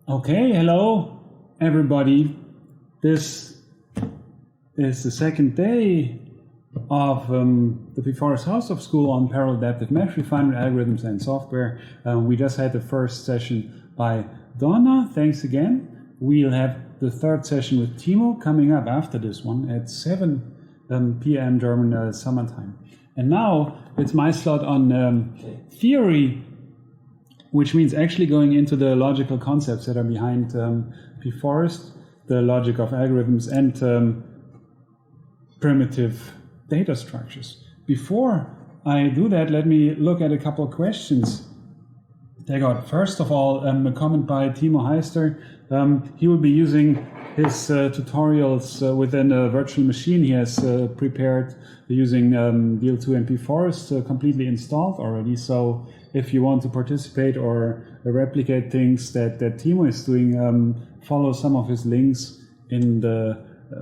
Okay, hello everybody. This is the second day of the Pforest Hausdorff School on parallel adaptive mesh refinement algorithms and software. We just had the first session by Donna. Thanks again. We'll have the third session with Timo coming up after this one at 7 p.m. German summertime. And now it's my slot on theory, which means actually going into the logical concepts that are behind Pforest, the logic of algorithms, and primitive data structures. Before I do that, let me look at a couple of questions I got. First of all, a comment by Timo Heister. He will be using his tutorials within a virtual machine he has prepared using DL2 and Pforest completely installed already. So if you want to participate or replicate things that Timo is doing, follow some of his links in the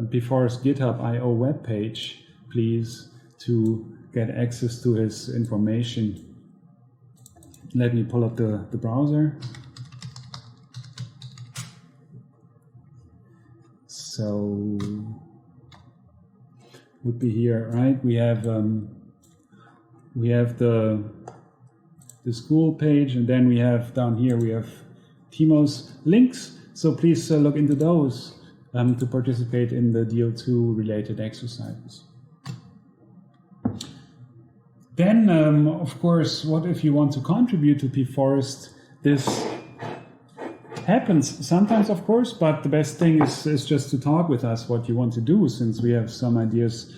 Pforest GitHub IO webpage, please, to get access to his information. Let me pull up the browser. So would be here, right? We have the school page, and then we have down here we have Timo's links. So please look into those to participate in the DL2 related exercises. Then, of course, what if you want to contribute to Pforest? This happens sometimes, of course, but the best thing is just to talk with us what you want to do, since we have some ideas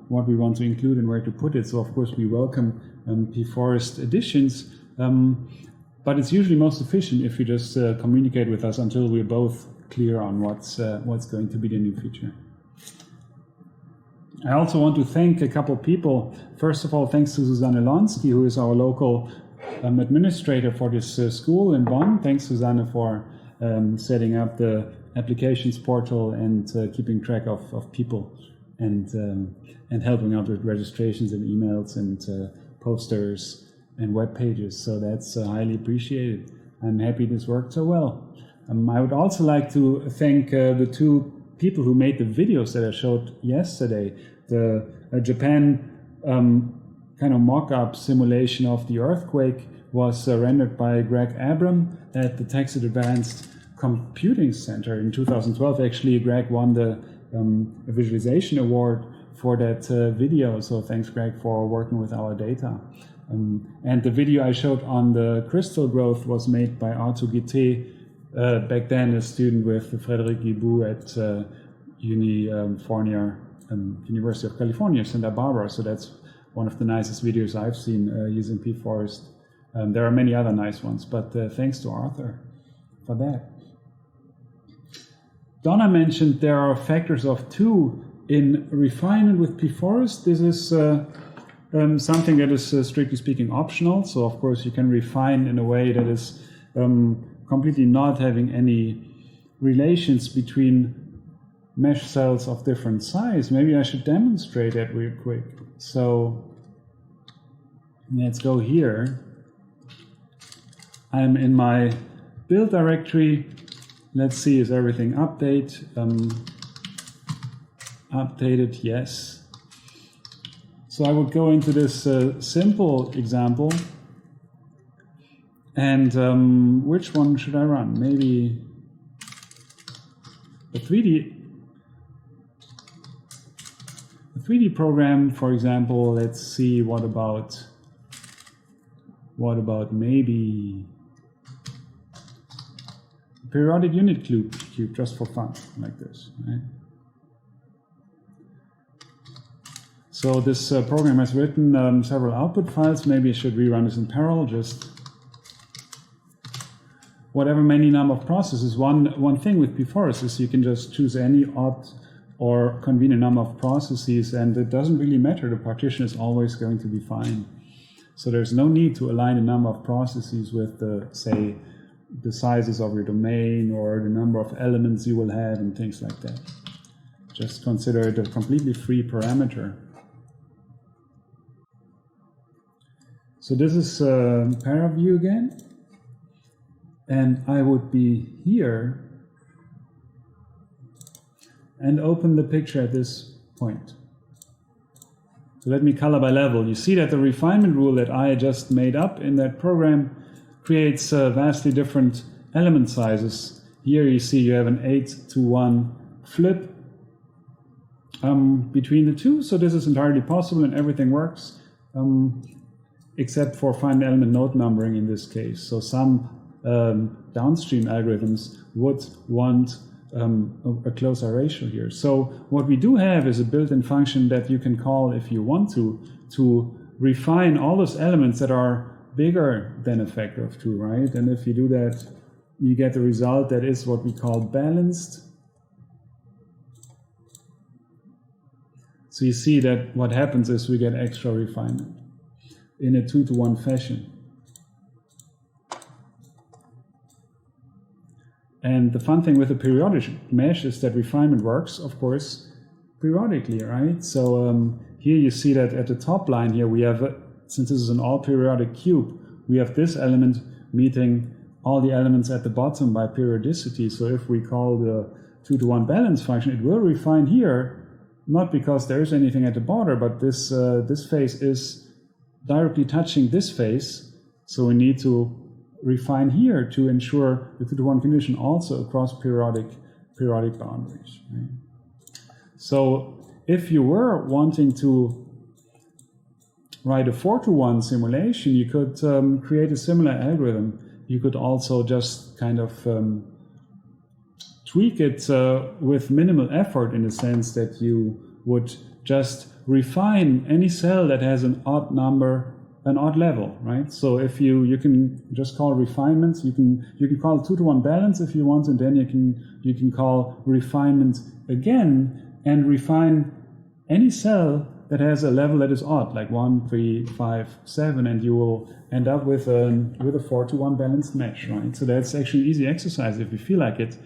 what we want to include and where to put it. So, of course, we welcome Pforest additions, but it's usually most efficient if you just communicate with us until we're both clear on what's going to be the new feature. I also want to thank a couple people. First of all, thanks to Susanne Lonsky, who is our local administrator for this school in Bonn. Thanks, Susanne, for setting up the applications portal and keeping track of people and helping out with registrations and emails and posters and web pages. So that's highly appreciated. I'm happy this worked so well. I would also like to thank the two people who made the videos that I showed yesterday. The Japan kind of mock-up simulation of the earthquake was rendered by Greg Abram at the Texas Advanced Computing Center in 2012. Actually, Greg won the visualization award for that video. So thanks, Greg, for working with our data. And the video I showed on the crystal growth was made by Arthur Guité, back then a student with Frédéric Guibou at University of California, Santa Barbara. So that's one of the nicest videos I've seen using Pforest. There are many other nice ones, but thanks to Arthur for that. Donna mentioned there are factors of 2 in refinement with Pforest. This is something that is strictly speaking optional. So of course you can refine in a way that is completely not having any relations between mesh cells of different size. Maybe I should demonstrate that real quick. So let's go here. I'm in my build directory. Let's see, is everything updated? Yes. So I would go into this simple example. And which one should I run? Maybe a 3D program, for example. Let's see, what about maybe a periodic unit cube, just for fun, like this, right? So this program has written several output files. Maybe I should rerun this in parallel, just whatever many number of processes. One thing with Pforest is you can just choose any odd or convenient number of processes, and it doesn't really matter. The partition is always going to be fine. So there's no need to align a number of processes with say, the sizes of your domain or the number of elements you will have and things like that. Just consider it a completely free parameter. So this is Paraview again. and I would be here and open the picture at this point. So let me color by level. You see that the refinement rule that I just made up in that program creates vastly different element sizes. Here you see you have an 8-to-1 flip between the two, so this is entirely possible and everything works, except for final element node numbering in this case. So some downstream algorithms would want a closer ratio here. So what we do have is a built-in function that you can call if you want to refine all those elements that are bigger than a factor of 2, right? And if you do that, you get a result that is what we call balanced. So you see that what happens is we get extra refinement in a 2-to-1 fashion. And the fun thing with a periodic mesh is that refinement works, of course, periodically, right? So here you see that at the top line here we have, since this is an all-periodic cube, we have this element meeting all the elements at the bottom by periodicity. So if we call the 2-to-1 balance function, it will refine here, not because there is anything at the border, but this face is directly touching this face. So we need to refine here to ensure the 2-to-1 condition also across periodic boundaries. Right? So if you were wanting to write a 4-to-1 simulation, you could create a similar algorithm. You could also just kind of tweak it with minimal effort, in the sense that you would just refine any cell that has an odd number, an odd level, right? So if you can just call refinement, you can call 2-to-1 balance if you want, and then you can call refinement again and refine any cell that has a level that is odd, like 1, 3, 5, 7, and you will end up with a 4-to-1 balanced mesh, right? So that's actually an easy exercise if you feel like it.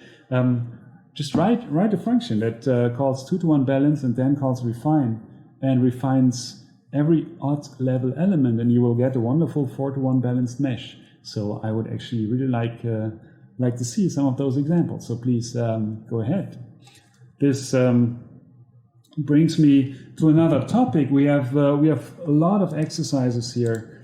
Just write a function that calls 2-to-1 balance and then calls refine, and refines every odd level element, and you will get a wonderful 4-to-1 balanced mesh. So I would actually really like to see some of those examples. So please go ahead. This brings me to another topic. We have a lot of exercises here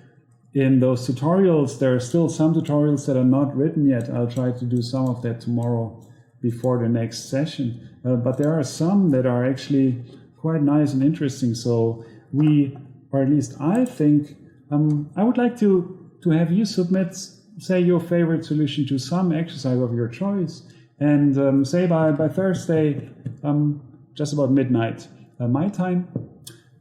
in those tutorials. There are still some tutorials that are not written yet. I'll try to do some of that tomorrow before the next session. But there are some that are actually quite nice and interesting. So we, or at least I think, I would like to have you submit, say, your favorite solution to some exercise of your choice, and say by Thursday, just about midnight my time,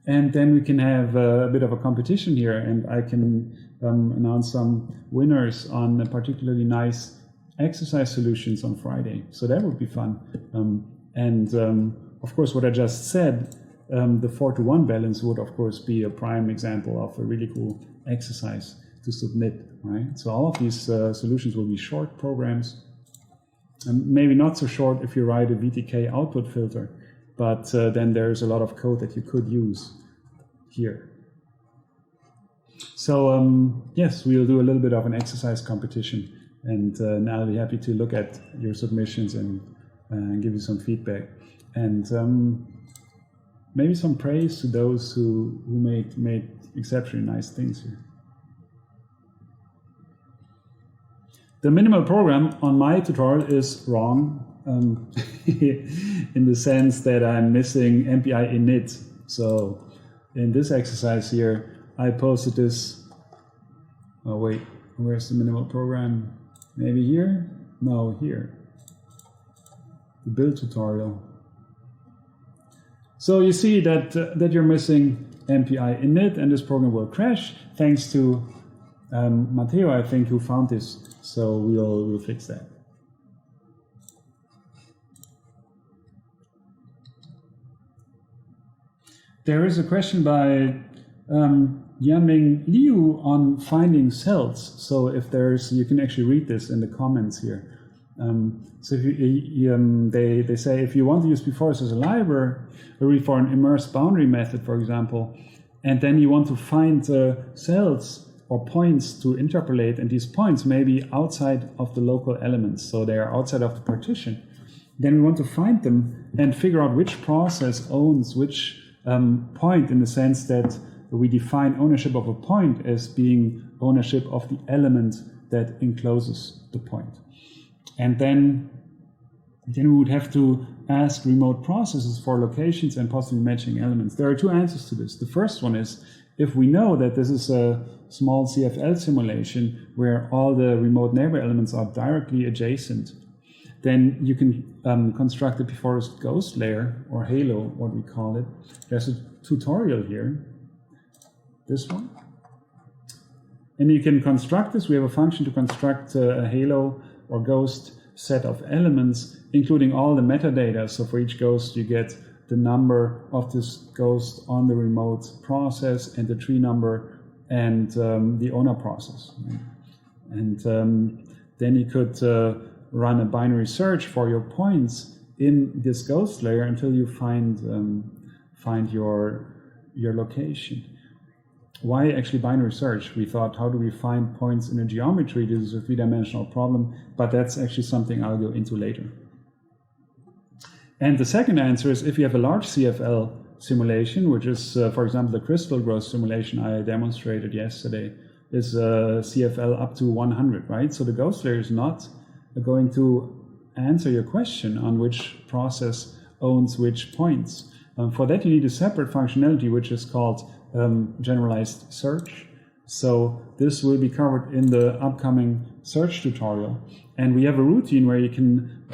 and then we can have a bit of a competition here, and I can announce some winners on particularly nice exercise solutions on Friday. So that would be fun. Of course, what I just said, the 4-to-1 balance would of course be a prime example of a really cool exercise to submit, right? So all of these solutions will be short programs, maybe not so short if you write a VTK output filter, but then there's a lot of code that you could use here. So yes, we'll do a little bit of an exercise competition, and I'll be happy to look at your submissions and give you some feedback, and maybe some praise to those who made exceptionally nice things here. The minimal program on my tutorial is wrong, in the sense that I'm missing MPI init. So in this exercise here, I posted this. Oh wait, where's the minimal program? Maybe here? No, here. The build tutorial. So you see that you're missing MPI init, and this program will crash thanks to Matteo, I think, who found this. So we'll fix that. There is a question by Yanming Liu on finding cells. So if you can actually read this in the comments here. So if they say if you want to use Pforest as a library for an immersed boundary method, for example, and then you want to find cells or points to interpolate, and these points may be outside of the local elements, so they are outside of the partition. Then we want to find them and figure out which process owns which point, in the sense that we define ownership of a point as being ownership of the element that encloses the point. And then we would have to ask remote processes for locations and possibly matching elements. There are two answers to this. The first one is, if we know that this is a small CFL simulation where all the remote neighbor elements are directly adjacent, then you can construct a Pforest ghost layer, or halo, what we call it. There's a tutorial here, this one. And you can construct this. We have a function to construct a halo or ghost set of elements, including all the metadata. So for each ghost, you get the number of this ghost on the remote process and the tree number and the owner process. Right? And then you could run a binary search for your points in this ghost layer until you find your location. Why actually binary search? We thought, how do we find points in a geometry? This is a three-dimensional problem, but that's actually something I'll go into later. And the second answer is, if you have a large CFL simulation, which is, for example, the crystal growth simulation I demonstrated yesterday, is a CFL up to 100, right? So the ghost layer is not going to answer your question on which process owns which points. For that, you need a separate functionality, which is called generalized search. So this will be covered in the upcoming search tutorial. And we have a routine where you can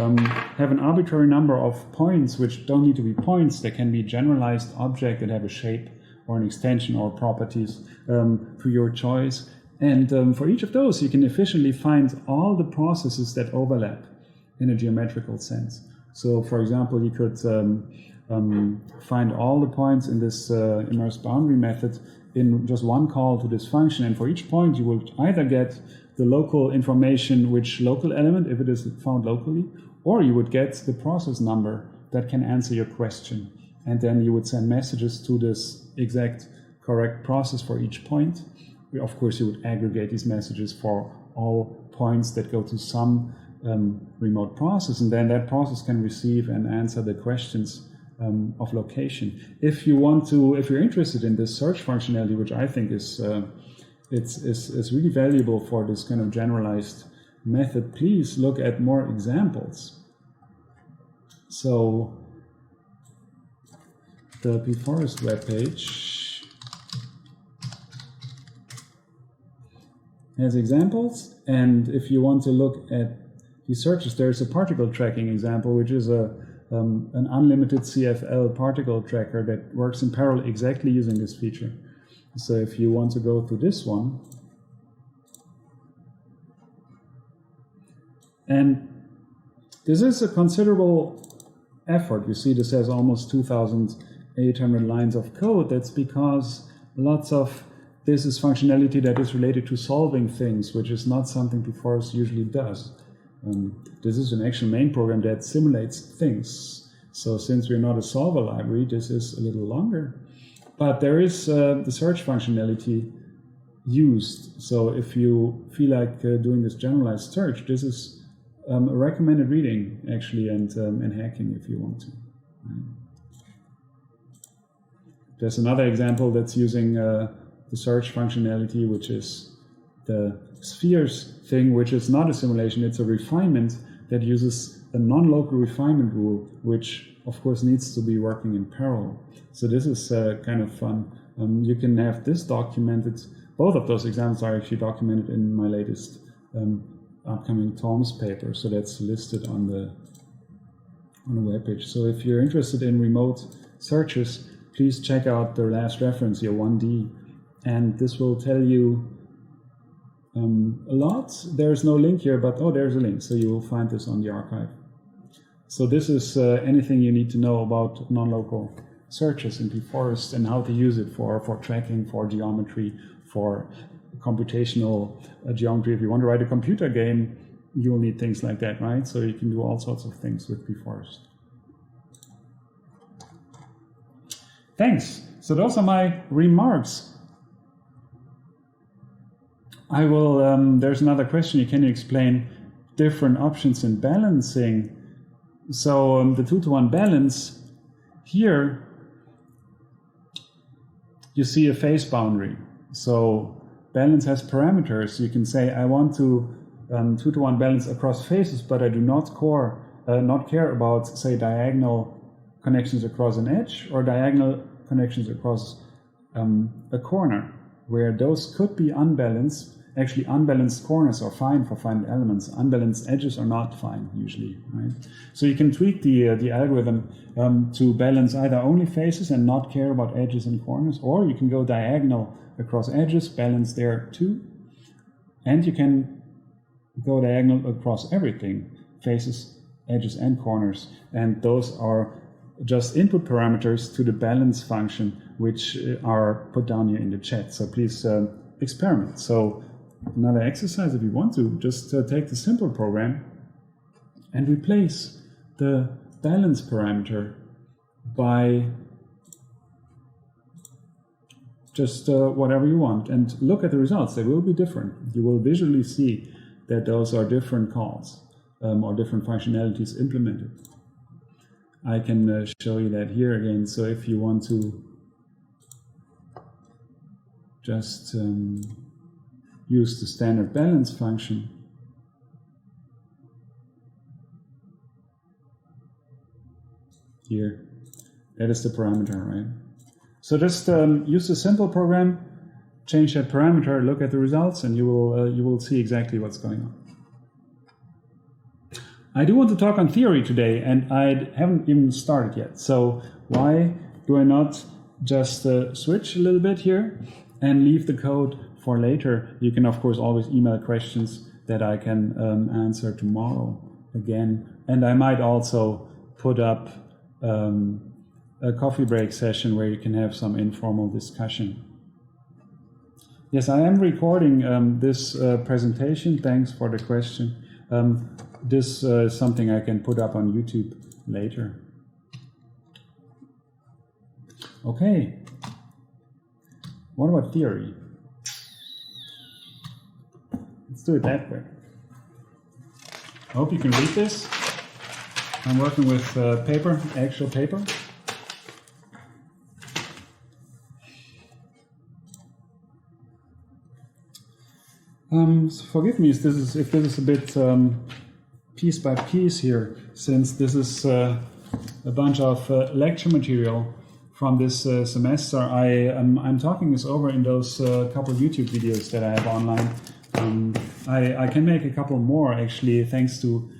have an arbitrary number of points, which don't need to be points. They can be generalized objects that have a shape or an extension or properties to your choice. And for each of those, you can efficiently find all the processes that overlap in a geometrical sense. So for example, you could find all the points in this immersed boundary method in just one call to this function. And for each point, you will either get the local information, which local element, if it is found locally, or you would get the process number that can answer your question. And then you would send messages to this exact correct process for each point. Of course, you would aggregate these messages for all points that go to some remote process, and then that process can receive and answer the questions of location. If you're interested in this search functionality, which I think is really valuable for this kind of generalized method, please look at more examples. So the Pforest webpage has examples, and if you want to look at these searches, there's a particle tracking example, which is an unlimited CFL particle tracker that works in parallel exactly using this feature. So if you want to go to this one, and this is a considerable effort. You see this has almost 2,800 lines of code. That's because lots of this is functionality that is related to solving things, which is not something Pforest usually does. This is an actual main program that simulates things. So since we're not a solver library, this is a little longer. But there is the search functionality used. So if you feel like doing this generalized search, this is a recommended reading, actually, and hacking if you want to. There's another example that's using the search functionality, which is the spheres thing, which is not a simulation, it's a refinement that uses a non-local refinement rule, which of course needs to be working in parallel. So this is kind of fun. You can have this documented. Both of those examples are actually documented in my latest upcoming Tom's paper, so that's listed on the webpage. So if you're interested in remote searches, please check out the last reference here, 1D, and this will tell you a lot. There's no link here, but oh, there's a link, so you will find this on the archive. So this is anything you need to know about non-local searches in Pforest and how to use it for tracking, for geometry, for computational geometry. If you want to write a computer game, you will need things like that, right? So you can do all sorts of things with Pforest. Thanks. So those are my remarks. I will, there's another question. Can you explain different options in balancing? So the 2-to-1 balance, here you see a phase boundary. So balance has parameters. You can say, I want to 2-to-1 balance across phases, but I do not care about, say, diagonal connections across an edge or diagonal connections across a corner, where those could be unbalanced. Actually, unbalanced corners are fine for finite elements. Unbalanced edges are not fine usually, right? So you can tweak the algorithm to balance either only faces and not care about edges and corners, or you can go diagonal across edges, balance there too, and you can go diagonal across everything, faces, edges, and corners, and those are just input parameters to the balance function, which are put down here in the chat. So please experiment. So another exercise, if you want to, just take the simple program and replace the balance parameter by just whatever you want, and look at the results. They will be different. You will visually see that those are different calls or different functionalities implemented. I can show you that here again. So if you want to just use the standard balance function, here, that is the parameter, right? So just use a simple program, change that parameter, look at the results, and you will see exactly what's going on. I do want to talk on theory today, and I haven't even started yet. So why do I not just switch a little bit here and leave the code for later? You can, of course, always email questions that I can answer tomorrow again. And I might also put up a coffee break session where you can have some informal discussion. Yes, I am recording this presentation. Thanks for the question. This is something I can put up on YouTube later. Okay. What about theory? Let's do it that way. I hope you can read this. I'm working with paper, actual paper. So forgive me if this is a bit piece by piece here, since this is a bunch of lecture material from this semester. I'm talking this over in those couple YouTube videos that I have online. I can make a couple more actually, thanks to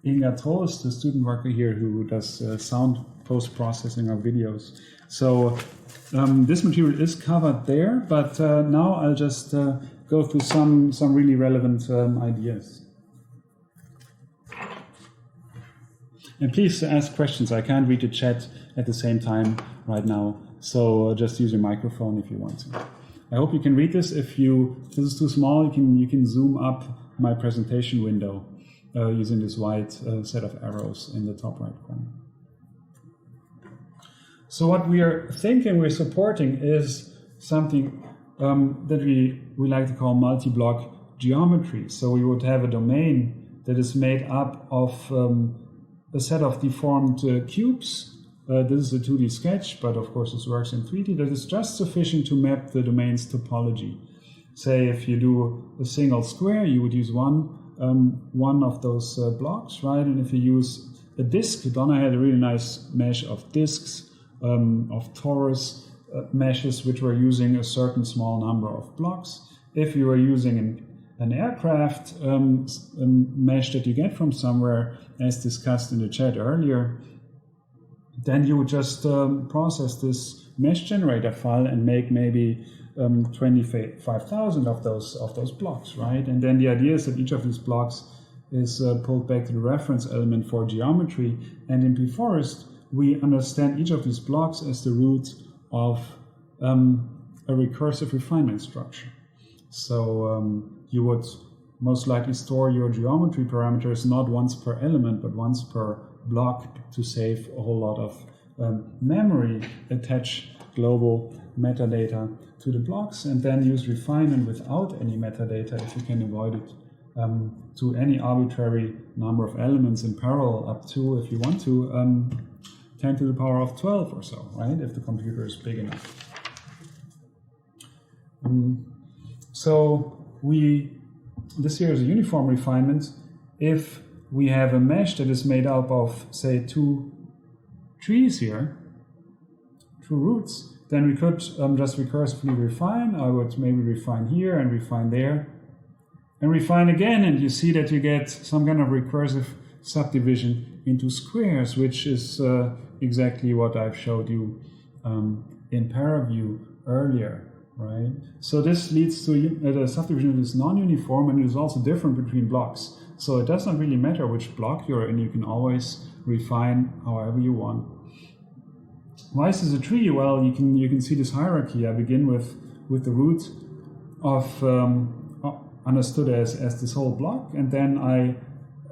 Inga Trost, the student worker here who does sound post-processing of videos. So this material is covered there, but now I'll just go through some really relevant ideas. And please ask questions. I can't read the chat at the same time right now, so just use your microphone if you want to. I hope you can read this. If this is too small, you can zoom up my presentation window using this white set of arrows in the top right corner. So what we're supporting is something that we like to call multi-block geometry. So we would have a domain that is made up of a set of deformed cubes. This is a 2D sketch, but of course this works in 3D. That is just sufficient to map the domain's topology. Say if you do a single square, you would use one of those blocks, right? And if you use a disk, Donna had a really nice mesh of disks, of torus meshes, which were using a certain small number of blocks. If you were using an aircraft mesh that you get from somewhere, as discussed in the chat earlier, then you would just process this mesh generator file and make maybe 25,000 of those blocks, right? And then the idea is that each of these blocks is pulled back to the reference element for geometry. And in Pforest, we understand each of these blocks as the root of a recursive refinement structure. So you would most likely store your geometry parameters not once per element, but once per block to save a whole lot of memory, attach global metadata to the blocks, and then use refinement without any metadata if you can avoid it, to any arbitrary number of elements in parallel up to, if you want to, 10 to the power of 12 or so, right? If the computer is big enough. So this here is a uniform refinement. If we have a mesh that is made up of, say, 2 trees here, 2 roots, then we could just recursively refine. I would maybe refine here and refine there, and refine again, and you see that you get some kind of recursive subdivision into squares, which is exactly what I've showed you in ParaView earlier, right? So this leads to the subdivision is non-uniform, and it is also different between blocks. So it does not really matter which block you're in, you can always refine however you want. Why is this a tree? Well, you can see this hierarchy. I begin with the root of understood as this whole block, and then I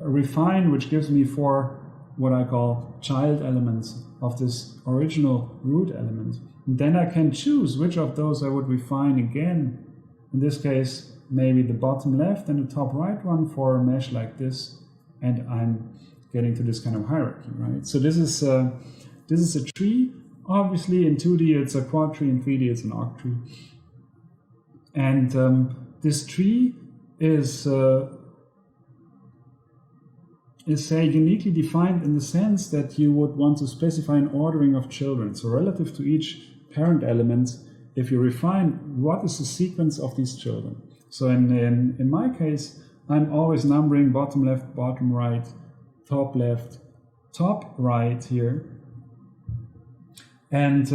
refine, which gives me 4 what I call child elements of this original root element. And then I can choose which of those I would refine again. In this case, maybe the bottom left and the top right one for a mesh like this, and I'm getting to this kind of hierarchy, right? So this is a tree. Obviously, in 2D it's a quad tree, in 3D it's an octree. And this tree is say uniquely defined in the sense that you would want to specify an ordering of children. So relative to each parent element, if you refine what is the sequence of these children. So in my case, I'm always numbering bottom left, bottom right, top left, top right here, and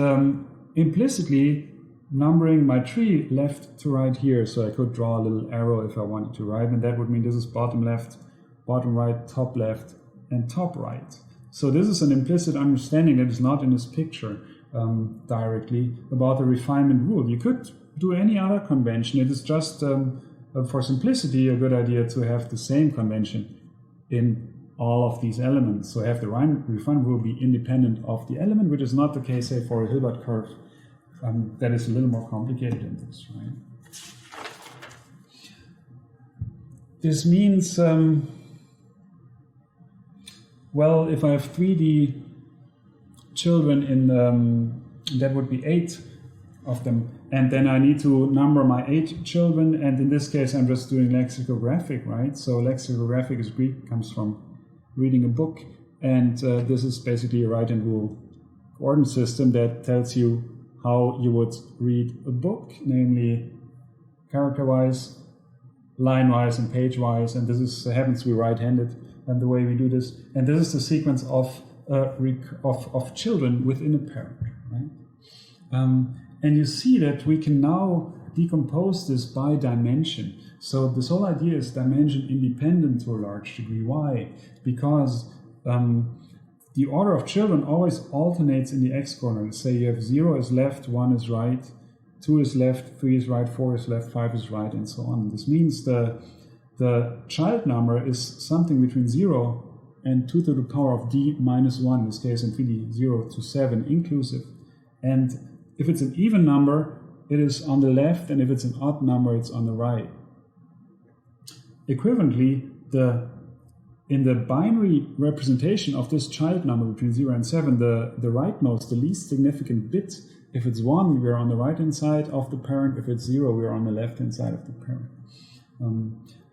implicitly numbering my tree left to right here. So I could draw a little arrow if I wanted to, right? And that would mean this is bottom left, bottom right, top left, and top right. So this is an implicit understanding that is not in this picture directly about the refinement rule. You could do any other convention. It is just, for simplicity, a good idea to have the same convention in all of these elements. So have the refinement rule be independent of the element, which is not the case, say, for a Hilbert curve. That is a little more complicated in this, right? This means, well, if I have 3D children in, that would be 8 of them, and then I need to number my 8 children, and in this case I'm just doing lexicographic, right? So lexicographic is Greek, comes from reading a book, and this is basically a right-hand rule coordinate system that tells you how you would read a book, namely character-wise, line-wise, and page-wise, and this is happens to be right-handed, and the way we do this. And this is the sequence of children within a parent, right? And you see that we can now decompose this by dimension. So this whole idea is dimension independent to a large degree. Why? Because the order of children always alternates in the x-coordinates. Say you have 0 is left, 1 is right, 2 is left, 3 is right, 4 is left, 5 is right, and so on. This means the child number is something between 0 and 2 to the power of d minus 1, in this case in 3D 0 to 7 inclusive. And if it's an even number, it is on the left, and if it's an odd number, it's on the right. Equivalently, in the binary representation of this child number between 0 and 7, the rightmost, the least significant bit, if it's 1, we are on the right-hand side of the parent. If it's 0, we are on the left-hand side of the parent.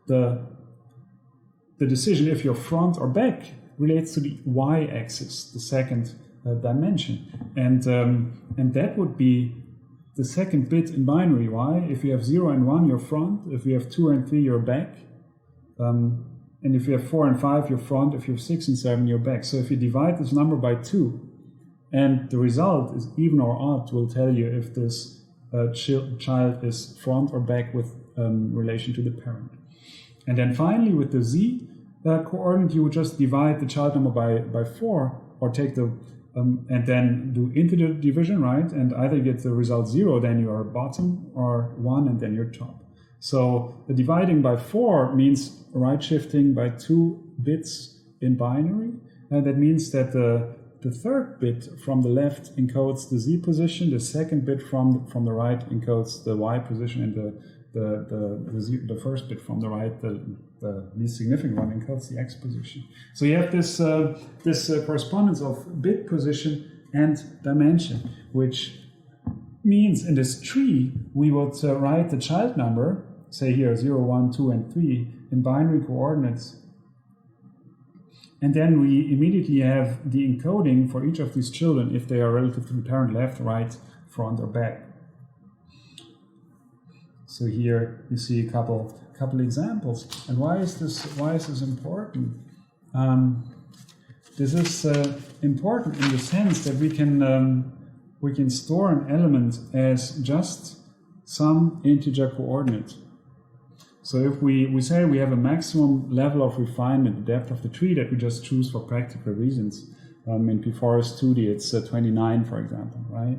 The decision if you're front or back relates to the y-axis, the second dimension. And that would be the second bit in binary. Why? If you have 0 and 1, you're front. If you have 2 and 3, you're back. And if you have 4 and 5, you're front. If you have 6 and 7, you're back. So if you divide this number by 2, and the result is even or odd, will tell you if this child is front or back with relation to the parent. And then finally, with the z coordinate, you would just divide the child number by 4, or take the and then do integer division, right? And either get the result 0, then you are bottom, or 1, and then you're top. So the dividing by 4 means right shifting by 2 bits in binary. And that means that the the third bit from the left encodes the z position, the second bit from the right encodes the y position, and the first bit from the right, the least significant one, encodes the x position. So you have this correspondence of bit position and dimension, which means in this tree we would write the child number, say here 0, 1, 2, and 3, in binary coordinates. And then we immediately have the encoding for each of these children if they are relative to the parent, left, right, front, or back. So here you see a couple examples. And why is this important? This is important in the sense that we can store an element as just some integer coordinate. So if we say we have a maximum level of refinement, the depth of the tree that we just choose for practical reasons. In Pforest 2D it's 29, for example, right?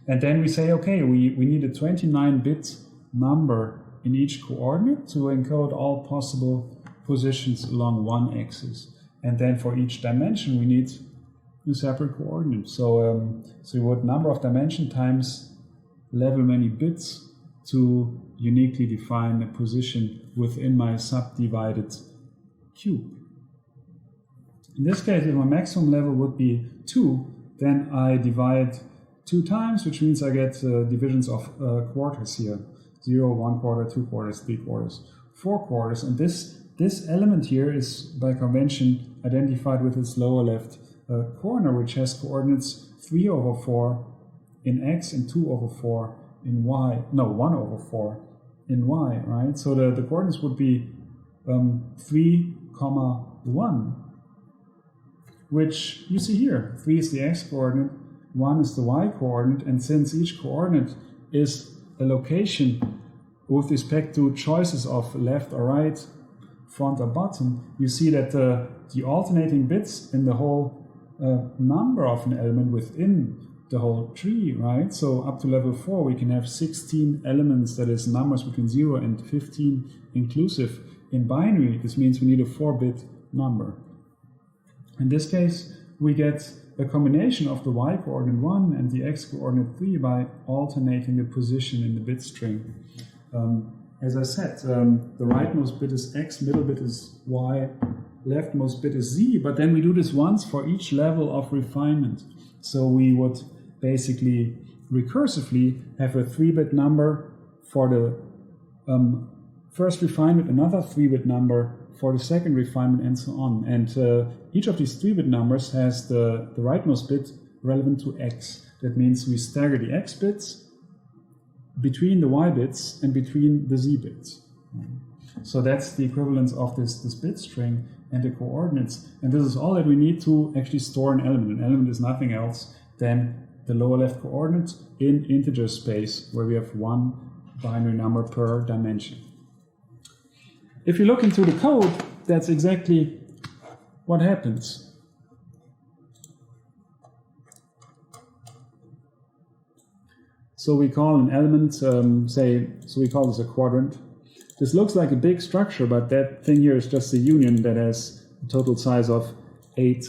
And then we say, okay, we need a 29-bit number in each coordinate to encode all possible positions along one axis. And then for each dimension we need a separate coordinate. So you would number of dimension times level many bits to uniquely define a position within my subdivided cube. In this case, if my maximum level would be 2, then I divide 2 times, which means I get divisions of quarters here. 0, 1 quarter, 2 quarters, 3 quarters, 4 quarters. And this element here is by convention identified with its lower left corner, which has coordinates 3 over 4 in x and 2 over 4 in y. No, 1 over 4 in y, right? So the coordinates would be 3, 1, which you see here. 3 is the x coordinate, 1 is the y coordinate, and since each coordinate is a location with respect to choices of left or right, front or bottom, you see that the alternating bits in the whole number of an element within the whole tree, right? So up to level 4 we can have 16 elements, that is numbers between 0 and 15 inclusive in binary. This means we need a 4-bit number. In this case we get a combination of the y coordinate 1 and the x coordinate 3 by alternating the position in the bit string. As I said, the rightmost bit is x, middle bit is y, leftmost bit is z, but then we do this once for each level of refinement. So we would basically recursively have a 3-bit number for the first refinement, another 3-bit number for the second refinement, and so on. And each of these 3-bit numbers has the rightmost bit relevant to x. That means we stagger the x bits between the y bits and between the z bits. So that's the equivalence of this bit string and the coordinates. And this is all that we need to actually store an element. An element is nothing else than the lower left coordinate in integer space, where we have one binary number per dimension. If you look into the code, that's exactly what happens. So we call an element, so we call this a quadrant. This looks like a big structure, but that thing here is just a union that has a total size of 8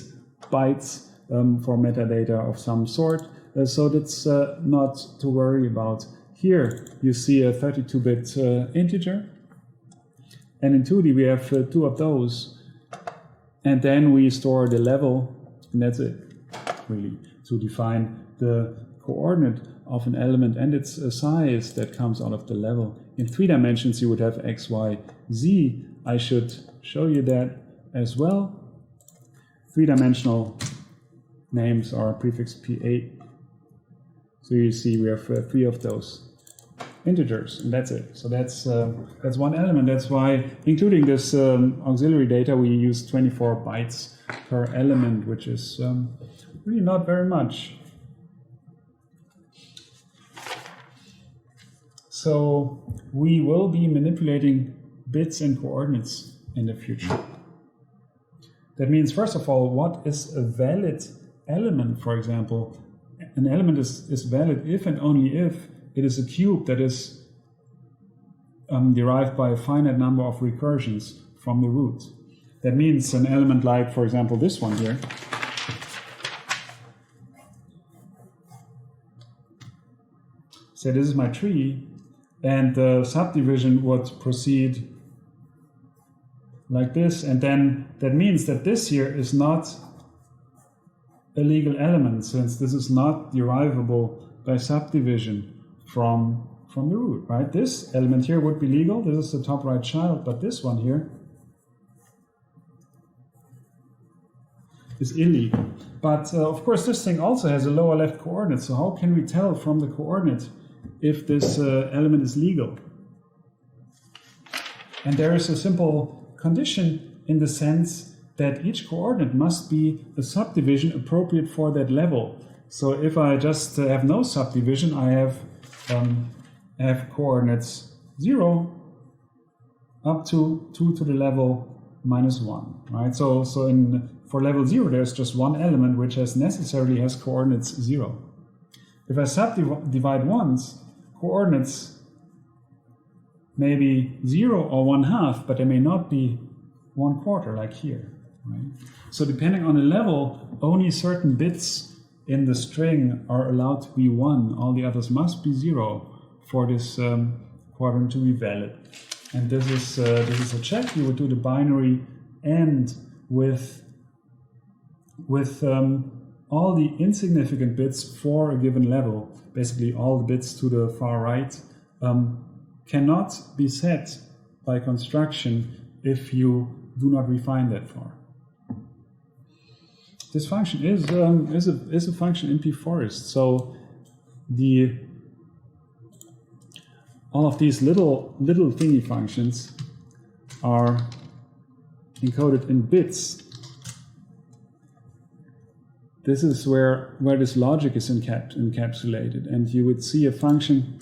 bytes for metadata of some sort. So that's not to worry about. Here you see a 32-bit integer. And in 2D we have 2 of those. And then we store the level, and that's it, really, to define the coordinate of an element and its size that comes out of the level. In 3 dimensions you would have x, y, z. I should show you that as well. 3-dimensional names are prefixed p8. So you see we have 3 of those integers, and that's it. So that's one element. That's why, including this auxiliary data, we use 24 bytes per element, which is really not very much. So we will be manipulating bits and coordinates in the future. That means, first of all, what is a valid element, for example? An element is valid if and only if it is a cube that is derived by a finite number of recursions from the root. That means an element like, for example, this one here, say this is my tree, and the subdivision would proceed like this, and then that means that this here is not a legal element, since this is not derivable by subdivision from the root, right? This element here would be legal, this is the top right child, but this one here is illegal. But of course this thing also has a lower left coordinate, so how can we tell from the coordinate if this element is legal? And there is a simple condition in the sense that each coordinate must be a subdivision appropriate for that level. So if I just have no subdivision, I have coordinates 0 up to 2 to the level -1, right? So for level 0, there's just one element which necessarily has coordinates 0. If I subdivide once, coordinates may be 0 or 1/2, but they may not be 1/4 like here, right? So depending on the level, only certain bits in the string are allowed to be 1. All the others must be 0 for this quadrant to be valid. And this is a check. You would do the binary and with all the insignificant bits for a given level, basically all the bits to the far right, cannot be set by construction if you do not refine that far. This function is a function in Pforest. So all of these little thingy functions are encoded in bits. This is where this logic is encapsulated, and you would see a function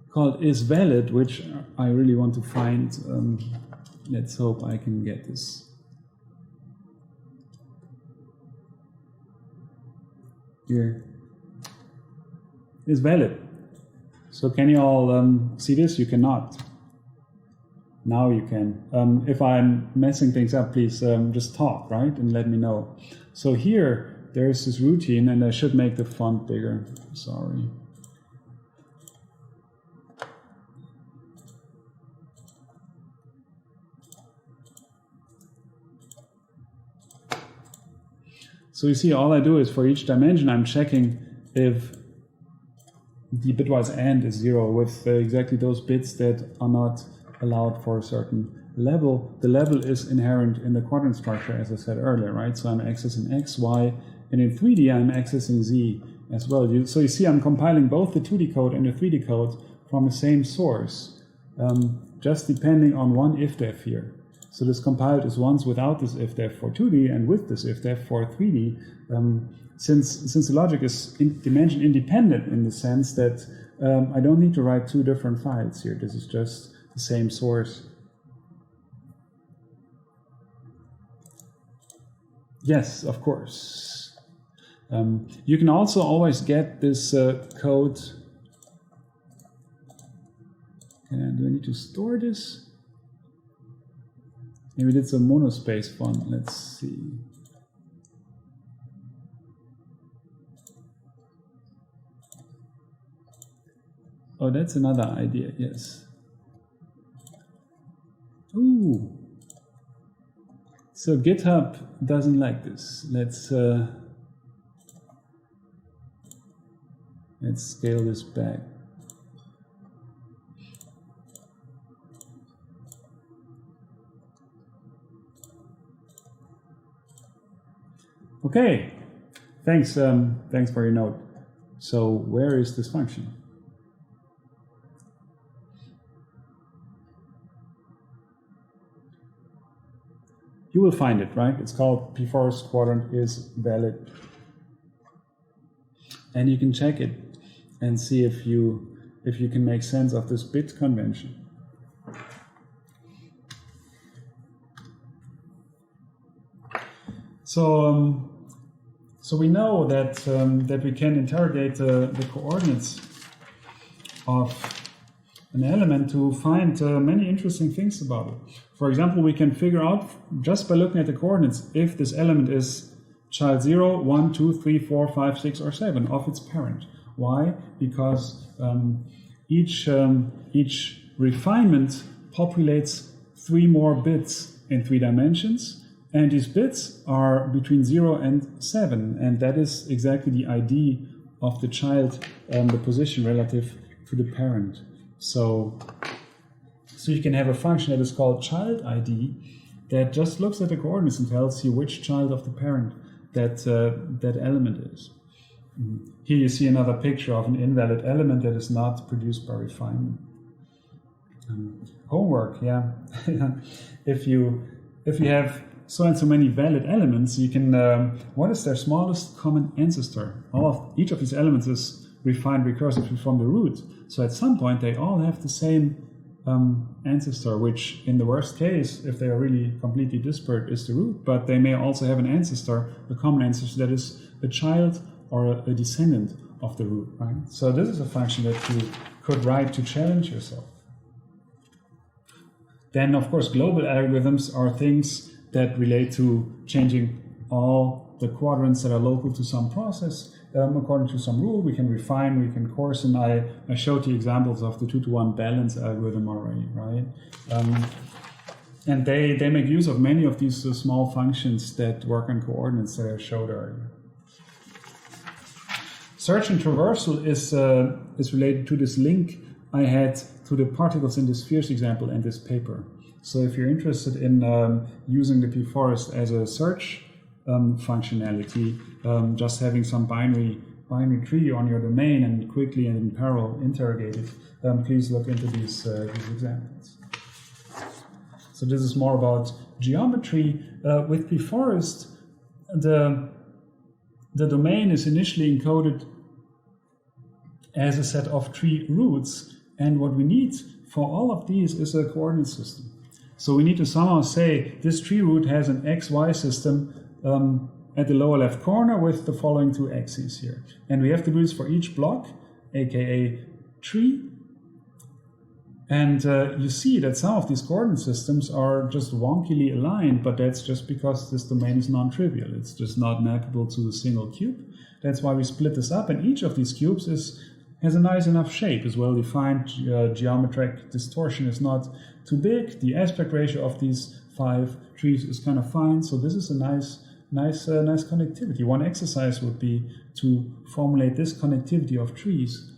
called isValid, which I really want to find. Let's hope I can get this. Here is valid. So can you all see this? You cannot. Now you can. If I'm messing things up, please just talk, right? And let me know. So here, there's this routine, and I should make the font bigger. Sorry. So you see, all I do is for each dimension, I'm checking if the bitwise AND is 0 with exactly those bits that are not allowed for a certain level. The level is inherent in the quadrant structure, as I said earlier, right? So I'm accessing X, Y, and in 3D, I'm accessing Z as well. So you see, I'm compiling both the 2D code and the 3D code from the same source, just depending on one if-def here. So this compiled is once without this if-def for 2D and with this if-def for 3D, since the logic is dimension independent in the sense that I don't need to write two different files here. This is just the same source. Yes, of course. You can also always get this code. Do I need to store this? Maybe it's a monospace font. Let's see. Oh, that's another idea, yes. Ooh. So GitHub doesn't like this. Let's scale this back. Okay, thanks for your note. So where is this function? You will find it, right? It's called Pforest quadrant is valid. And you can check it and see if you can make sense of this bit convention. So we know that that we can interrogate the coordinates of an element to find many interesting things about it. For example, we can figure out just by looking at the coordinates if this element is child 0, 1, 2, 3, 4, 5, 6, or 7 of its parent. Why? Because each refinement populates 3 more bits in 3 dimensions, and these bits are between 0 and 7, and that is exactly the ID of the child, the position relative to the parent. So you can have a function that is called child ID that just looks at the coordinates and tells you which child of the parent that element is. Here you see another picture of an invalid element that is not produced by refinement. Homework, yeah. If you have so and so many valid elements, you can. What is their smallest common ancestor? Each of these elements is refined recursively from the root. So at some point they all have the same ancestor, which in the worst case, if they are really completely disparate, is the root. But they may also have an ancestor, a common ancestor that is a child or a descendant of the root, right? So this is a function that you could write to challenge yourself. Then, of course, global algorithms are things that relate to changing all the quadrants that are local to some process according to some rule. We can refine, we can coarsen. I showed you examples of the 2-to-1 balance algorithm already, right? And they make use of many of these small functions that work on coordinates that I showed earlier. Search and traversal is related to this link I had to the particles in the spheres example and this paper. So if you're interested in using the Pforest as a search functionality, just having some binary tree on your domain and quickly and in parallel interrogate it, please look into these examples. So this is more about geometry. With Pforest, the domain is initially encoded as a set of tree roots, and what we need for all of these is a coordinate system. So we need to somehow say this tree root has an XY system at the lower left corner with the following 2 axes here. And we have to do this for each block, aka tree. And you see that some of these coordinate systems are just wonkily aligned, but that's just because this domain is non-trivial. It's just not mappable to a single cube. That's why we split this up, and each of these cubes has a nice enough shape, is well defined. Geometric distortion is not too big. The aspect ratio of these 5 trees is kind of fine. So this is a nice connectivity. One exercise would be to formulate this connectivity of trees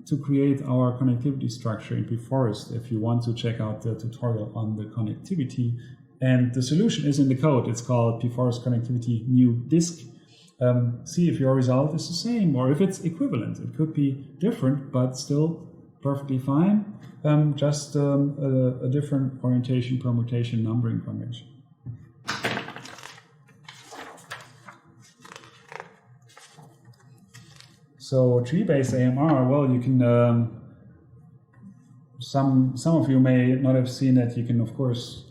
to create our connectivity structure in Pforest, if you want to check out the tutorial on the connectivity. And the solution is in the code. It's called Pforest connectivity new disk. See if your result is the same or if it's equivalent. It could be different, but still perfectly fine. Just a different orientation, permutation, numbering convention. So tree-based AMR, well, you can, some of you may not have seen that you can, of course,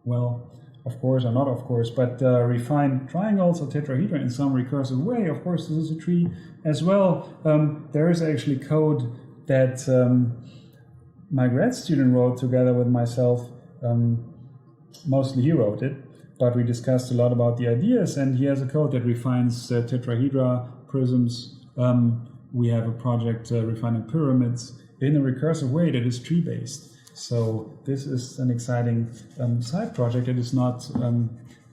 well, of course or not of course, but refine triangles or tetrahedra in some recursive way. Of course, this is a tree as well. There is actually code that my grad student wrote together with myself. Mostly he wrote it, but we discussed a lot about the ideas, and he has a code that refines tetrahedra, prisms. We have a project refining pyramids in a recursive way that is tree-based. So this is an exciting side project. It is not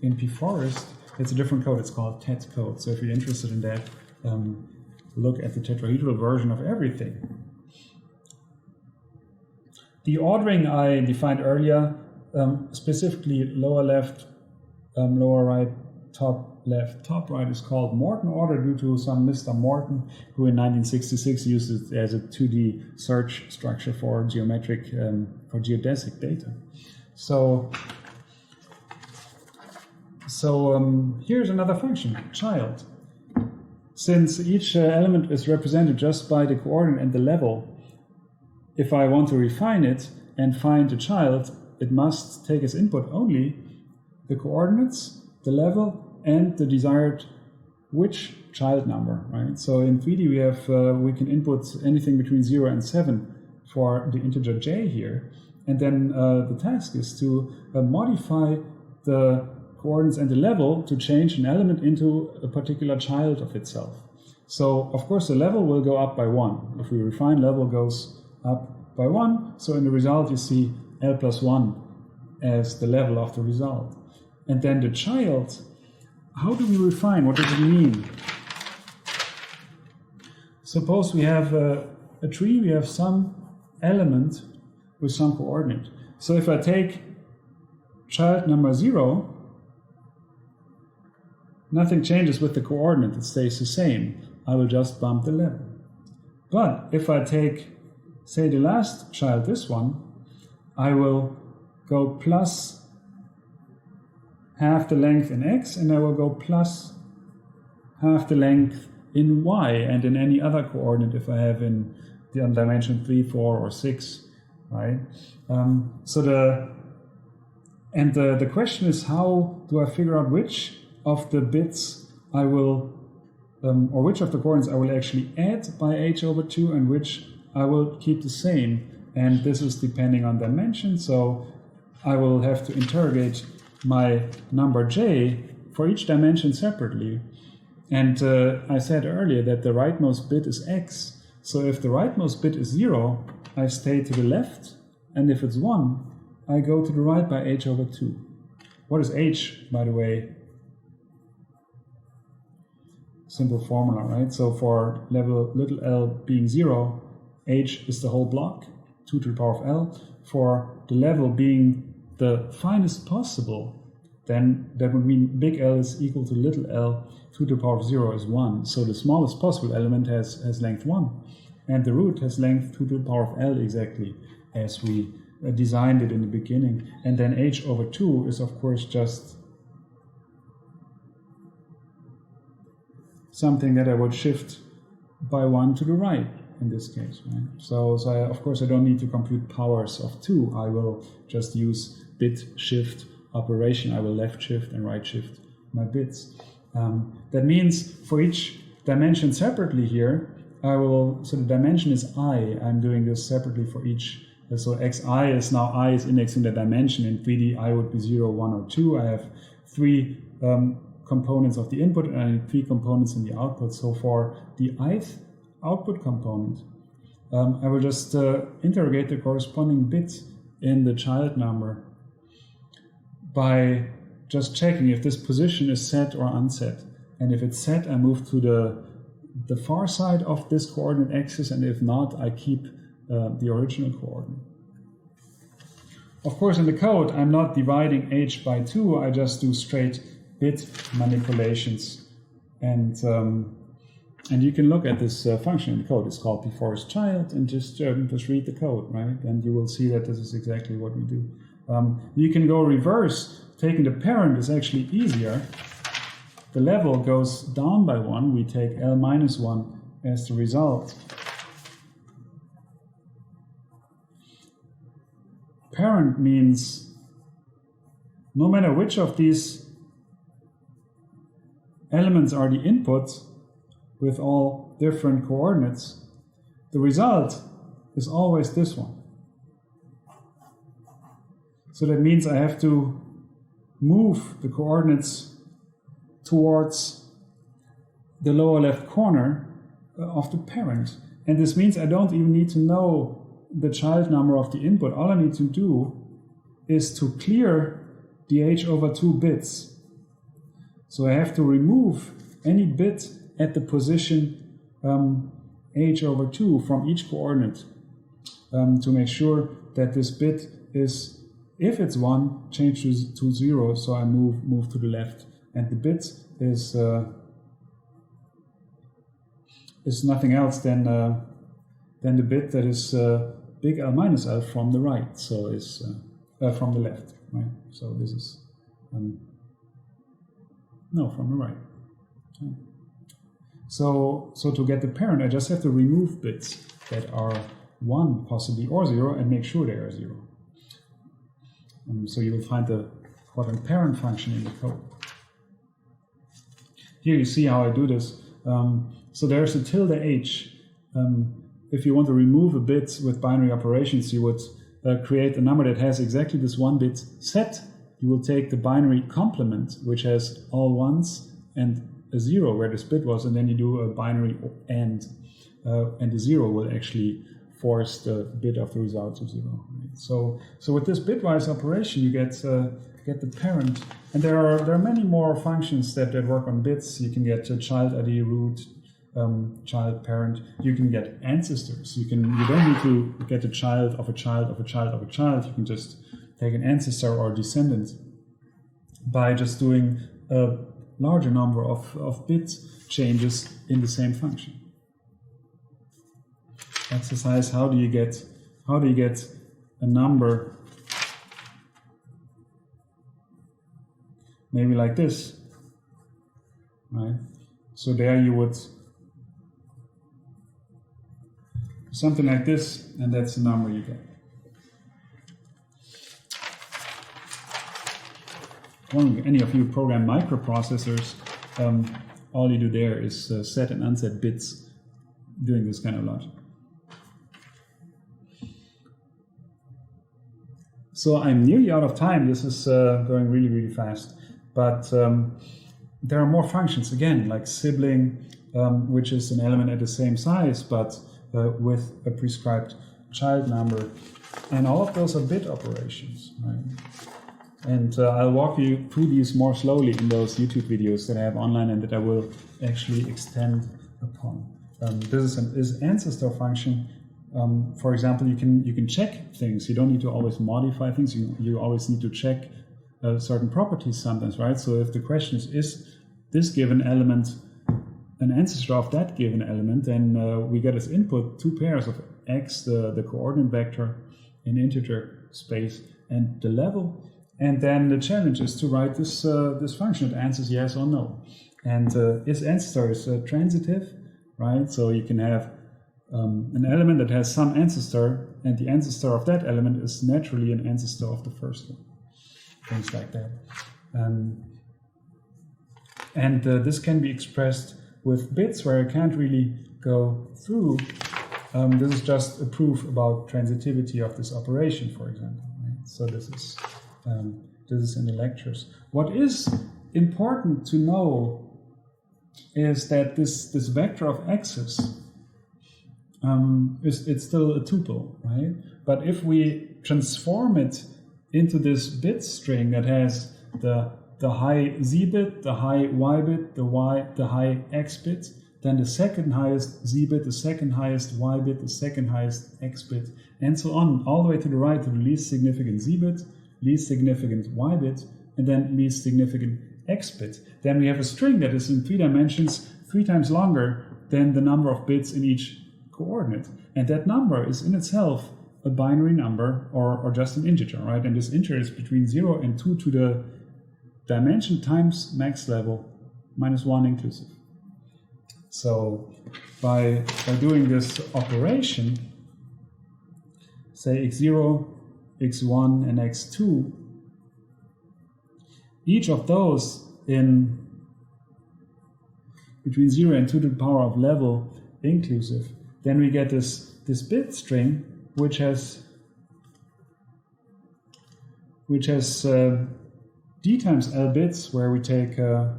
in Pforest. It's a different code. It's called TET code. So if you're interested in that, look at the tetrahedral version of everything. The ordering I defined earlier, specifically lower left, lower right, top left, top right, is called Morton order due to some Mr. Morton, who in 1966 used it as a 2D search structure for geometric, for geodesic data. So here's another function, child. Since each element is represented just by the coordinate and the level, if I want to refine it and find the child, it must take as input only the coordinates, the level, and the desired which child number, right? So in 3D we have we can input anything between 0 and 7 for the integer j here, and then the task is to modify the coordinates and the level to change an element into a particular child of itself. So, of course, the level will go up by 1. If we refine, level goes up by 1. So in the result, you see L plus 1 as the level of the result. And then the child, how do we refine? What does it mean? Suppose we have a tree, we have some element with some coordinate. So if I take child number 0, nothing changes with the coordinate, it stays the same. I will just bump the level. But if I take, say, the last child, this one, I will go plus half the length in x, and I will go plus half the length in y, and in any other coordinate if I have in the dimension 3, 4, or 6, right? So the question is, how do I figure out which of the bits I will, or which of the coordinates I will actually add by h/2 and which I will keep the same? And this is depending on dimension, so I will have to interrogate my number j for each dimension separately. And I said earlier that the rightmost bit is x. So if the rightmost bit is 0, I stay to the left, and if it's 1, I go to the right by h/2. What is h, by the way? Simple formula, right? So for level little l being 0, h is the whole block, 2 to the power of l. For the level being the finest possible, then that would mean big L is equal to little l, 2 to the power of 0 is 1. So the smallest possible element has length 1. And the root has length 2 to the power of l exactly as we designed it in the beginning. And then h/2 is of course just something that I would shift by 1 to the right in this case, right? So of course I don't need to compute powers of 2. I will just use bit shift operation. I will left shift and right shift my bits. That means for each dimension separately here, so the dimension is I. I'm doing this separately for each. So xi is now I is indexing the dimension. In 3D, I would be 0, 1, or 2. I have 3 components of the input and I need 3 components in the output. So for the ith output component, I will just interrogate the corresponding bit in the child number by just checking if this position is set or unset. And if it's set, I move to the far side of this coordinate axis, and if not, I keep the original coordinate. Of course, in the code, I'm not dividing h by 2, I just do straight bit manipulations. And you can look at this function in the code. It's called Pforest child, and just read the code, right? And you will see that this is exactly what we do. You can go reverse. Taking the parent is actually easier. The level goes down by 1. We take L minus 1 as the result. Parent means no matter which of these elements are the input with all different coordinates, the result is always this one. So that means I have to move the coordinates towards the lower left corner of the parent. And this means I don't even need to know the child number of the input. All I need to do is to clear the h/2 bits. So I have to remove any bit at the position h/2 from each coordinate to make sure that this bit is, if it's 1, change to 0, so I move to the left. And the bit is nothing else than the bit that is big L minus L from the right, so is from the left, right? So this is no, from the right. Okay. So to get the parent, I just have to remove bits that are 1 possibly or 0 and make sure they are 0. So you will find the quadrant parent function in the code. Here you see how I do this. So there's a tilde h. If you want to remove a bit with binary operations, you would create a number that has exactly this 1 bit set you will take the binary complement, which has all ones and a 0 where this bit was, and then you do a binary AND, and the 0 will actually force the bit of the result to 0. Right? So with this bitwise operation, you get the parent, and there are many more functions that work on bits. You can get a child ID, root, child, parent. You can get ancestors. You don't need to get a child of a child of a child of a child. You can just take an ancestor or descendant by just doing a larger number of bit changes in the same function. Exercise: how do you get a number maybe like this, right? So there you would something like this, and that's the number you get. When any of you program microprocessors, all you do there is set and unset bits doing this kind of logic. So I'm nearly out of time. This is going really, really fast. But there are more functions, again, like sibling, which is an element at the same size, but with a prescribed child number. And all of those are bit operations, right? And I'll walk you through these more slowly in those YouTube videos that I have online and that I will actually extend upon. This is ancestor function. For example, you can check things. You don't need to always modify things. You always need to check certain properties sometimes, right? So if the question is this given element an ancestor of that given element, then we get as input two pairs of x, the coordinate vector in integer space, and the level. And then the challenge is to write this function that answers yes or no. And its ancestor is transitive, right? So you can have an element that has some ancestor, and the ancestor of that element is naturally an ancestor of the first one. Things like that. And this can be expressed with bits where I can't really go through. This is just a proof about transitivity of this operation, for example. Right? So this is in the lectures. What is important to know is that this vector of x's it's still a tuple, right? But if we transform it into this bit string that has the high z bit, the high y bit, the high x bit, then the second highest z bit, the second highest y bit, the second highest x bit, and so on, all the way to the right to the least significant z bit, least significant y bit, and then least significant x bit. Then we have a string that is in 3 dimensions 3 times longer than the number of bits in each coordinate. And that number is in itself a binary number or just an integer, right? And this integer is between 0 and 2 to the dimension times max level minus 1 inclusive. So by doing this operation, say x0, x1, and x2, each of those in between 0 and 2 to the power of level inclusive, then we get this bit string which has d times l bits, where we take the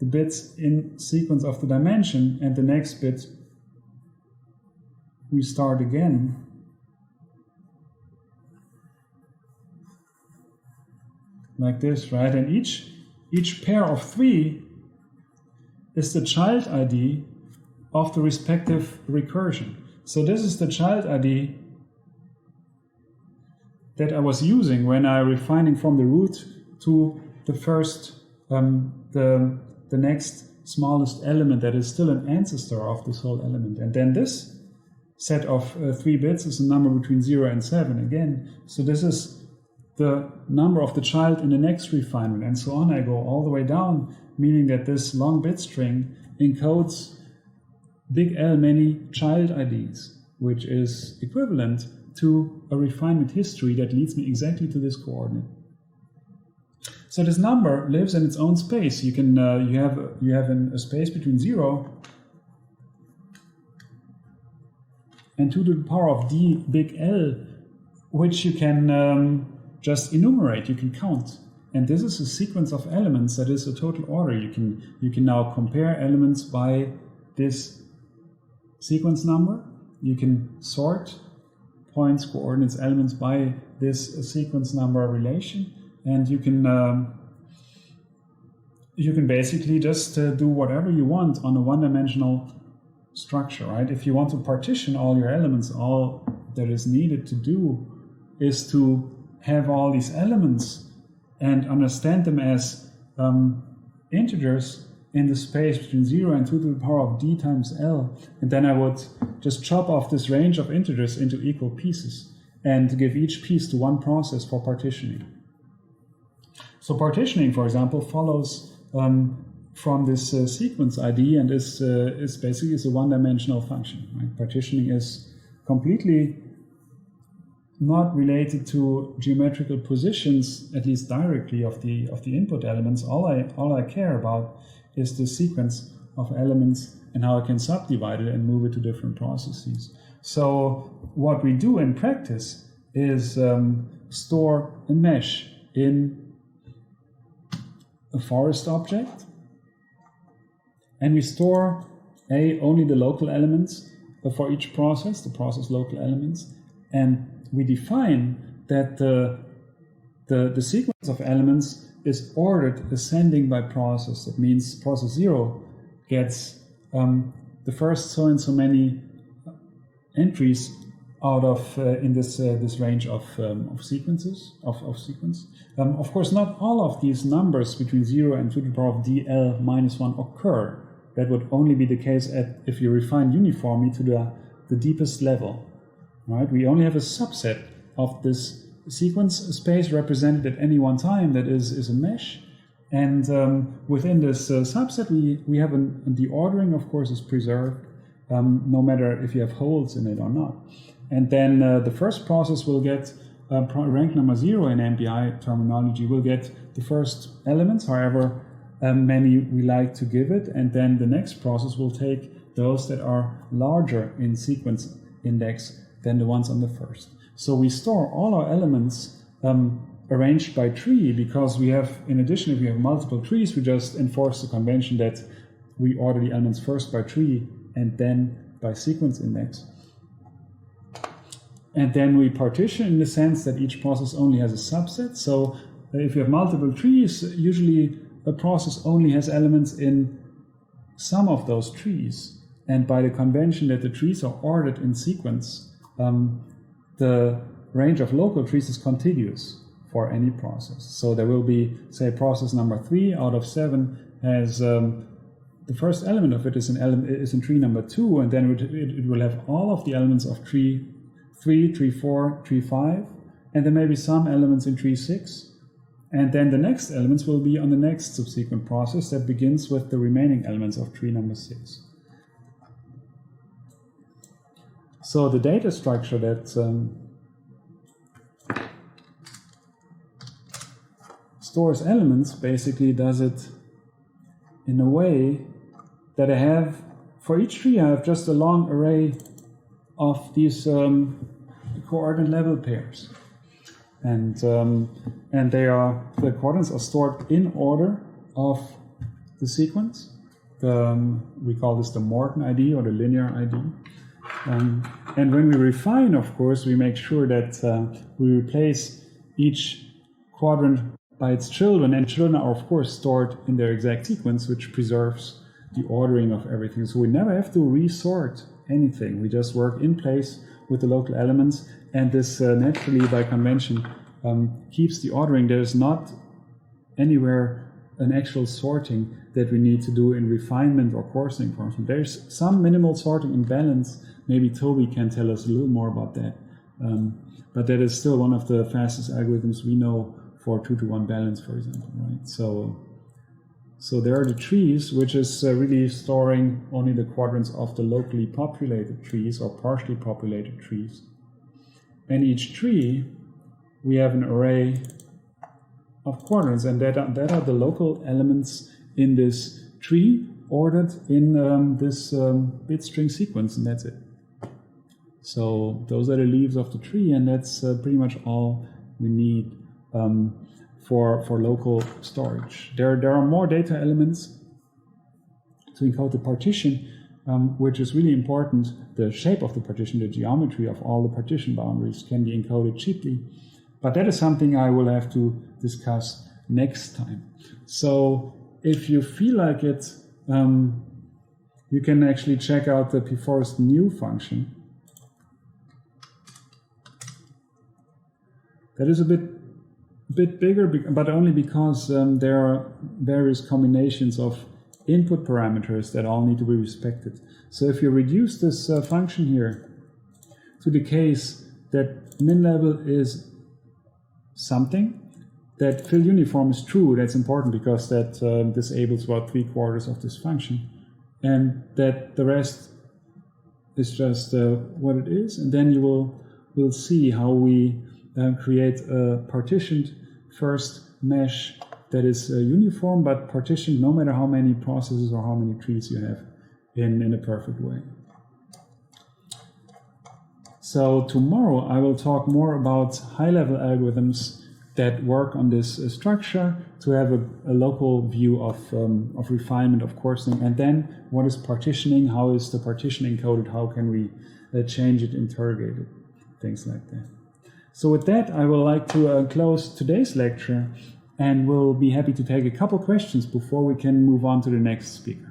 bits in sequence of the dimension, and the next bit we start again. Like this, right? And each pair of 3 is the child ID of the respective recursion. So this is the child ID that I was using when I refining from the root to the first, the next smallest element that is still an ancestor of this whole element. And then this set of 3 bits is a number between 0 and 7 again. So this is the number of the child in the next refinement, and so on. I go all the way down, meaning that this long bit string encodes big L many child IDs, which is equivalent to a refinement history that leads me exactly to this coordinate. So this number lives in its own space. You can you have a space between 0 and 2 to the power of d big L, which you can just enumerate, you can count. And this is a sequence of elements that is a total order. You can now compare elements by this sequence number. You can sort points, coordinates, elements by this sequence number relation, and you can basically just do whatever you want on a one-dimensional structure, right? If you want to partition all your elements, all that is needed to do is to have all these elements and understand them as integers in the space between 0 and 2 to the power of d times L. And then I would just chop off this range of integers into equal pieces and give each piece to one process for partitioning. So partitioning, for example, follows from this sequence ID and is basically a one-dimensional function. Right? Partitioning is completely not related to geometrical positions, at least directly, of the input elements. All I care about is the sequence of elements and how I can subdivide it and move it to different processes. So what we do in practice is store a mesh in a forest object, and we store only the local elements for each process, the process local elements, and we define that the sequence of elements is ordered ascending by process. That means process 0 gets the first so and so many entries out of in this range of sequences of sequence. Of course, not all of these numbers between 0 and 2 to the power of dl minus 1 occur. That would only be the case if you refine uniformly to the deepest level. Right? We only have a subset of this sequence space represented at any one time that is a mesh, and within this subset we have the ordering, of course, is preserved, no matter if you have holes in it or not. And then the first process will get rank number 0 in MPI terminology, will get the first elements, however many we like to give it, and then the next process will take those that are larger in sequence index than the ones on the first. So we store all our elements arranged by tree, because we have, in addition, if we have multiple trees, we just enforce the convention that we order the elements first by tree and then by sequence index. And then we partition in the sense that each process only has a subset. So if you have multiple trees, usually a process only has elements in some of those trees. And by the convention that the trees are ordered in sequence, the range of local trees is contiguous for any process. So there will be, say, process number 3 out of 7 has the first element of it is in tree number 2, and then it will have all of the elements of tree 3, tree 4, tree 5, and then maybe some elements in tree 6. And then the next elements will be on the next subsequent process that begins with the remaining elements of tree number 6. So the data structure that stores elements basically does it in a way that I have, for each tree I have just a long array of these coordinate level pairs. And the coordinates are stored in order of the sequence. We call this the Morton ID or the linear ID. And when we refine, of course, we make sure that we replace each quadrant by its children, and children are, of course, stored in their exact sequence, which preserves the ordering of everything. So we never have to resort anything. We just work in place with the local elements, and this naturally, by convention, keeps the ordering. There is not anywhere an actual sorting that we need to do in refinement or coursing, for instance. There's some minimal sorting in balance. Maybe Toby can tell us a little more about that. But that is still one of the fastest algorithms we know for 2-to-1 balance, for example, right? So there are the trees, which is really storing only the quadrants of the locally populated trees or partially populated trees. And each tree, we have an array of quadrants, and that are the local elements in this tree ordered in this bit string sequence, and that's it. So those are the leaves of the tree, and that's pretty much all we need for local storage. There are more data elements to encode the partition, which is really important. The shape of the partition, the geometry of all the partition boundaries can be encoded cheaply. But that is something I will have to discuss next time. So if you feel like it, you can actually check out the Pforest new function. That is a bit bigger, but only because there are various combinations of input parameters that all need to be respected. So if you reduce this function here to the case that min level is something, that fill uniform is true, that's important because that disables about 3/4 of this function, and that the rest is just what it is, and then you will see how we create a partitioned first mesh that is uniform but partitioned no matter how many processes or how many trees you have in a perfect way. So tomorrow I will talk more about high-level algorithms that work on this structure to have a local view of refinement, of coarsening, and then what is partitioning, how is the partition encoded, how can we change it, interrogate it, things like that. So with that, I would like to close today's lecture, and we'll be happy to take a couple questions before we can move on to the next speaker.